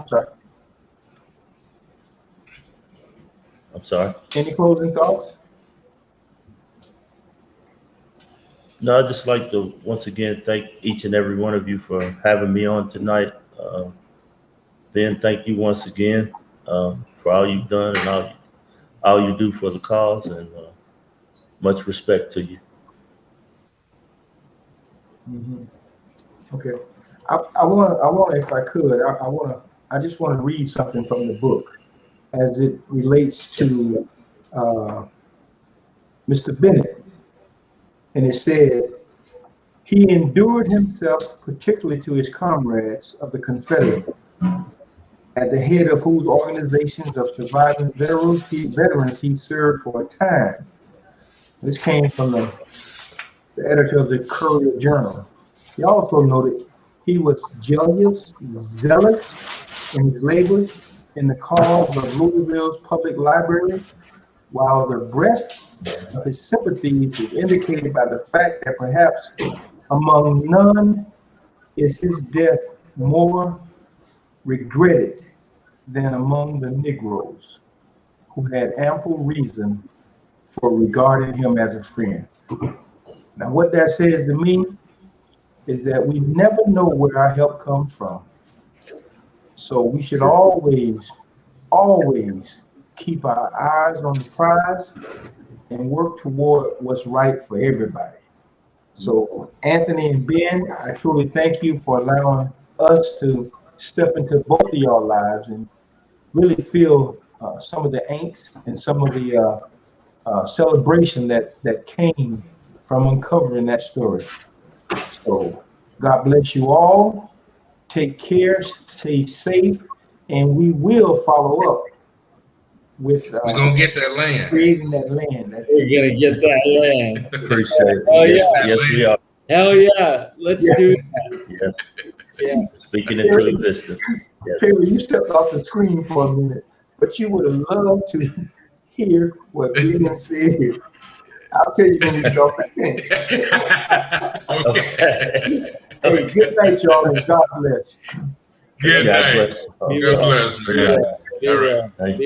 I'm sorry. Any closing thoughts? No, I'd just like to once again thank each and every one of you for having me on tonight. Ben, thank you once again for all you've done and all you do for the cause, and much respect to you. Mm-hmm. Okay. I want, if I could, I just want to read something from the book as it relates to Mr. Bennett. And it said, he endured himself, particularly to his comrades of the Confederacy, at the head of whose organizations of surviving veterans he served for a time. This came from the editor of the Courier Journal. He also noted he was zealous in his labors in the cause of Louisville's public library, while the breadth of his sympathies is indicated by the fact that perhaps among none is his death more regretted than among the Negroes, who had ample reason for regarding him as a friend. Now, what that says to me is that we never know where our help comes from. So we should always keep our eyes on the prize and work toward what's right for everybody. So Anthony and Ben, I truly thank you for allowing us to step into both of your lives and really feel some of the angst and some of the celebration that came from uncovering that story. So God bless you all. Take care, stay safe, and we will follow up with we're gonna get that land. Creating that land. We're gonna get that land. Appreciate it. Oh, yes, yeah. Yes, we are. Hell yeah. Let's do that. Yeah. Yeah. Speaking into existence. Yes. Taylor, you stepped off the screen for a minute, but you would have loved to hear what Ben said. I'll tell you when we go back in. Okay. Hey, good night, y'all, and God bless. Good night. God bless. God bless, man. Yeah. All right. Thank you.